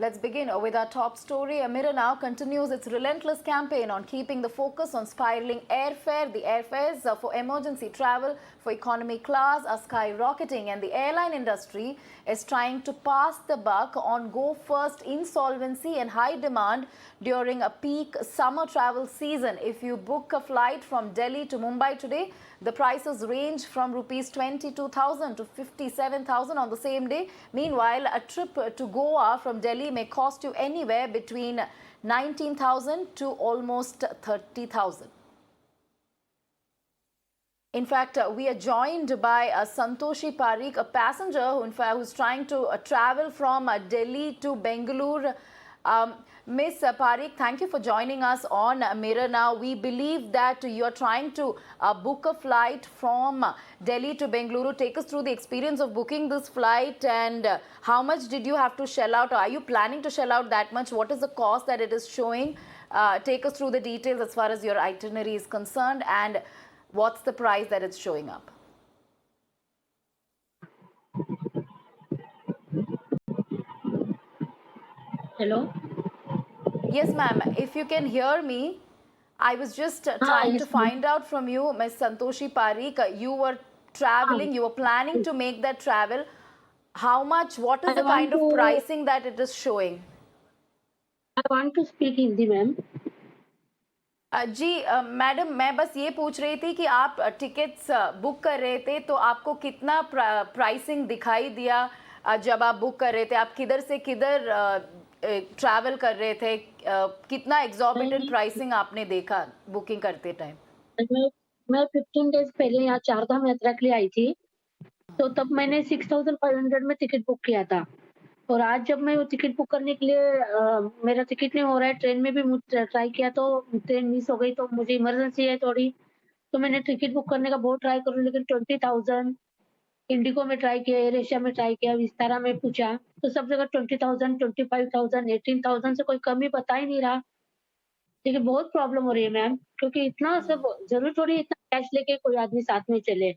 Let's begin with our top story. Mirror now continues its relentless campaign on keeping the focus on spiraling airfare. The airfares for emergency travel for economy class are skyrocketing, and the airline industry is trying to pass the buck on go first insolvency and high demand during a peak summer travel season. If you book a flight from Delhi to Mumbai today, the prices range from rupees 22,000 to 57,000 on the same day. Meanwhile, a trip to Goa from Delhi may cost you anywhere between 19,000 to almost 30,000. In fact, we are joined by Santoshi Parikh, a passenger who's trying to travel from Delhi to Bengaluru. Ms. Parikh, thank you for joining us on Mirror Now. We believe that you're trying to book a flight from Delhi to Bengaluru. Take us through the experience of booking this flight, and how much did you have to shell out? Or are you planning to shell out that much? What is the cost that it is showing? Take us through the details as far as your itinerary is concerned, and what's the price that it's showing up? Hello? Yes, ma'am. If you can hear me, I was just trying to find out from you, Ms. Santoshi Parikh, you were traveling, you were planning to make that travel. How much, what is the kind of pricing that it is showing? I want to speak Hindi, ma'am. जी madam, मैं बस ये पूछ रही थी कि आप tickets book कर रहे थे तो आपको कितना प्राइसिंग दिखाई दिया जब आप बुक कर रहे थे? आप किधर से किधर ट्रैवल कर रहे थे? कितना एग्जॉर्बिटेंट प्राइसिंग आपने देखा बुकिंग करते टाइम? मैं 15 डेज पहले यहाँ चारधाम यात्रा के लिए आई थी, तो तब मैंने 6,500 में टिकट बुक किया था। और आज जब मैं वो टिकट बुक करने के लिए मेरा टिकट नहीं हो रहा है, ट्रेन में भी ट्राई किया तो ट्रेन मिस हो गई, तो मुझे इमरजेंसी है थोड़ी, तो मैंने टिकट बुक करने का बहुत ट्राई करूँ, लेकिन 20,000 इंडिगो में ट्राई किया, एयर एशिया में ट्राई किया, विस्तारा में पूछा, तो सब जगह 20,000, 25,000, 18,000 से कोई कम ही बता ही नहीं रहा। देखिए बहुत प्रॉब्लम हो रही है मैम, क्योंकि इतना सब ज़रूरी थोड़ी है इतना कैश लेके कोई आदमी साथ में चले।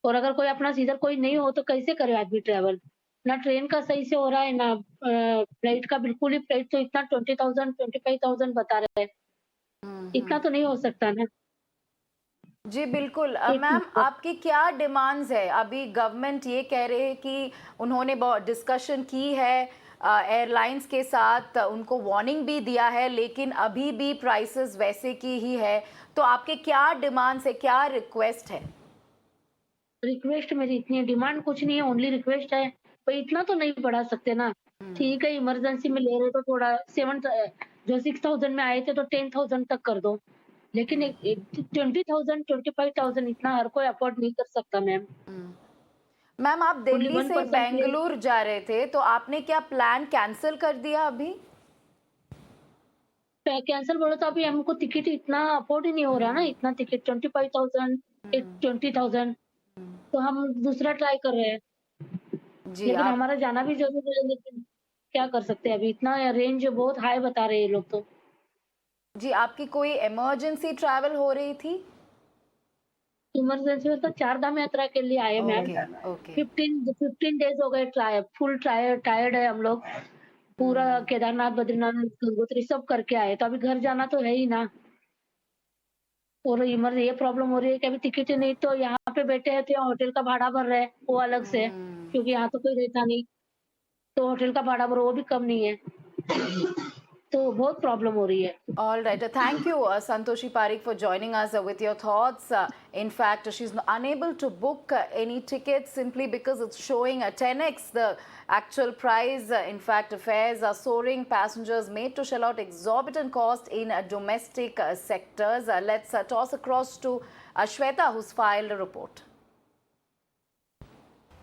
और अगर कोई अपना इधर कोई नहीं हो तो कैसे करे आदमी ट्रैवल? ना ट्रेन का सही से हो रहा है, ना फ्लाइट का बिल्कुल ही। फ्लाइट तो इतना 20,000, 25,000 बता रहे हैं। इतना तो नहीं हो सकता ना। जी बिल्कुल। मैम, आपकी क्या डिमांड्स है? अभी गवर्नमेंट ये कह रहे हैं कि उन्होंने बहुत डिस्कशन की है एयरलाइंस के साथ, उनको वार्निंग भी दिया है, लेकिन अभी भी प्राइसेस वैसे की ही है। तो आपके क्या डिमांड्स है, क्या रिक्वेस्ट है? रिक्वेस्ट मेरी इतनी डिमांड कुछ नहीं है, ओनली रिक्वेस्ट है, पर इतना तो नहीं बढ़ा सकते ना। ठीक है, इमरजेंसी में ले रहे तो थोड़ा 7 जो 6,000 में आए थे तो 10,000 तक कर दो। लेकिन 20,000, 25,000 इतना हर कोई अफोर्ड नहीं कर सकता मैम। मैम, आप ओनली दिल्ली से 1% बेंगलुरु जा रहे थे, तो आपने क्या प्लान कैंसिल कर दिया अभी? कैंसिल बोलो तो अभी हमको टिकट इतना अफोर्ड ही नहीं हो रहा ना, इतना टिकट 25,000, 20,000, तो हम दूसरा ट्राई कर रहे हैं। जी लेकिन आप हमारा जाना भी ज़रूरी है, लेकिन क्या कर सकते हैं अभी इतना रेंज बहुत हाई बता रहे हैं ये लोग तो। जी, आपकी कोई इमरजेंसी ट्रैवल हो रही थी? इमरजेंसी में तो चारधाम यात्रा के लिए आए मैम। Okay, okay. 15 डेज़ हो गए फुल टायर्ड है हम लोग। पूरा केदारनाथ, बद्रीनाथ, गंगोत्री सब करके आए, तो अभी घर जाना तो है ही ना। और ये प्रॉब्लम हो रही है कि अभी टिकट ही नहीं, तो यहाँ पे बैठे हैं तो यहाँ होटल का भाड़ा भर रहे हैं, वो अलग से, क्योंकि यहाँ तो कोई रहता नहीं, तो होटल का भाड़ा भरो वो भी कम नहीं है। तो बहुत प्रॉब्लम हो रही है। All right. Thank you, Santoshi Parikh, for joining us with your thoughts. In fact, she's unable to book any tickets simply because it's showing a 10x the actual price. In fact, fares are soaring. Passengers made to shell out exorbitant cost in domestic sectors. Let's toss across to Shweta, who's filed a report.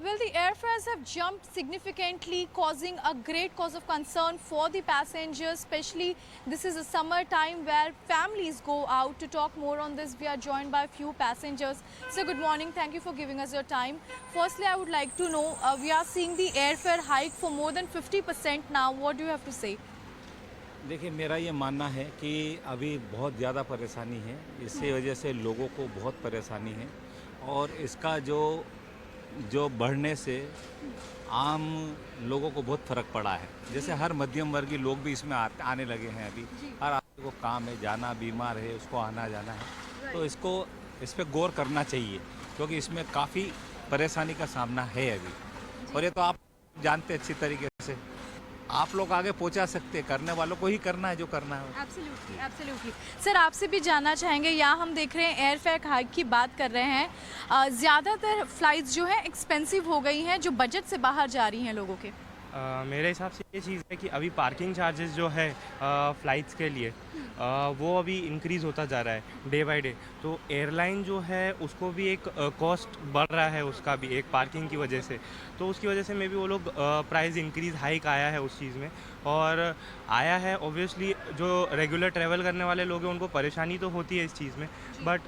Well, the airfares have jumped significantly, causing a great cause of concern for the passengers, especially this is a summer time where families go out. To talk more on this, we are joined by a few passengers. So good morning, thank you for giving us your time. Firstly, I would like to know, we are seeing the airfare hike for more than 50% now. What do you have to say? देखिए, मेरा ये मानना है कि अभी बहुत ज़्यादा परेशानी है, इससे वजह से लोगों को बहुत परेशानी है और इसका जो जो बढ़ने से आम लोगों को बहुत फर्क पड़ा है। जैसे हर मध्यम वर्गीय लोग भी इसमें आने लगे हैं अभी। हर आदमी को काम है, जाना, बीमार है, उसको आना जाना है, तो इस पे गौर करना चाहिए, क्योंकि इसमें काफ़ी परेशानी का सामना है अभी। और ये तो आप जानते अच्छी तरीके से, आप लोग आगे पहुंचा सकते हैं, करने वालों को ही करना है जो करना है। Absolutely, absolutely. सर, आपसे भी जानना चाहेंगे, यहाँ हम देख रहे हैं एयरफेयर हाइक की बात कर रहे हैं। ज़्यादातर फ्लाइट्स जो है एक्सपेंसिव हो गई हैं, जो बजट से बाहर जा रही हैं लोगों के। मेरे हिसाब से ये चीज़ है कि अभी पार्किंग चार्जेस जो है फ़्लाइट्स के लिए वो अभी इंक्रीज़ होता जा रहा है डे बाय डे। तो एयरलाइन जो है उसको भी एक कॉस्ट बढ़ रहा है उसका भी, एक पार्किंग की वजह से। तो उसकी वजह से मे बी वो लोग प्राइस इंक्रीज़ हाइक आया है उस चीज़ में, और आया है। ऑब्वियसली जो रेगुलर ट्रैवल करने वाले लोग हैं उनको परेशानी तो होती है इस चीज़ में, बट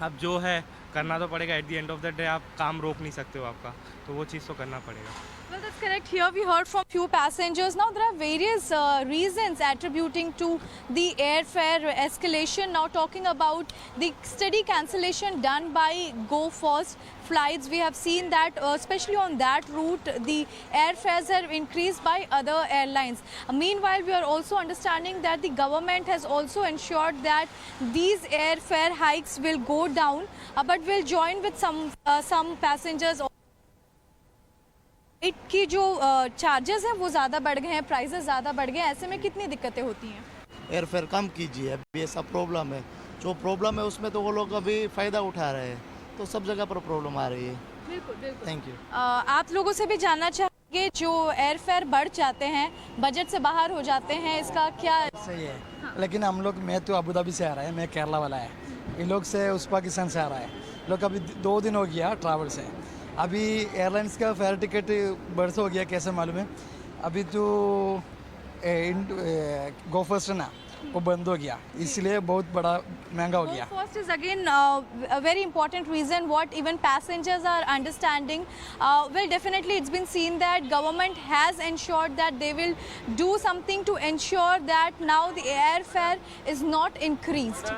अब जो है करना तो पड़ेगा। At the end of the day आप काम रोक नहीं सकते हो आपका, तो वो चीज़ तो करना पड़ेगा। Well, that's correct. Here we heard from few passengers. Now there are various reasons attributing to the airfare escalation. Now talking about the steady cancellation done by Go First flights, we have seen that especially on that route the airfares have increased by other airlines. Meanwhile, we are also understanding that the government has also ensured that these airfare hikes will go down, but will join with some passengers. Flight की जो charges हैं वो ज़्यादा बढ़ गए हैं, prices ज़्यादा बढ़ गए हैं, ऐसे में कितनी दिक्कतें होती हैं? एयरफेयर कम कीजिए, अभी ऐसा प्रॉब्लम है। जो प्रॉब्लम है उसमें तो वो लोग अभी फ़ायदा उठा रहे हैं, तो सब जगह पर प्रॉब्लम आ रही है। बिल्कुल, बिल्कुल। Thank you. आप लोगों से भी जानना चाहेंगे, जो एयरफेयर बढ़ जाते हैं, बजट से बाहर हो जाते हैं, इसका क्या? सही है, लेकिन हम लोग, मैं तो अबू धाबी से आ रहा है, मैं केरला वाला है, ये लोग से उज़्बेकिस्तान से आ रहा है, लोग अभी 2 दिन हो गया ट्रैवल से। अभी एयरलाइंस का फेयर टिकट बढ़ हो गया, कैसे मालूम है? अभी तो गो फर्स्ट है ना, वो बंद हो गया, इसलिए बहुत बड़ा महंगा हो गया। First is again a very important reason what even passengers are understanding. Well, definitely it's been seen that government has ensured that they will do something to ensure that now the airfare is not increased.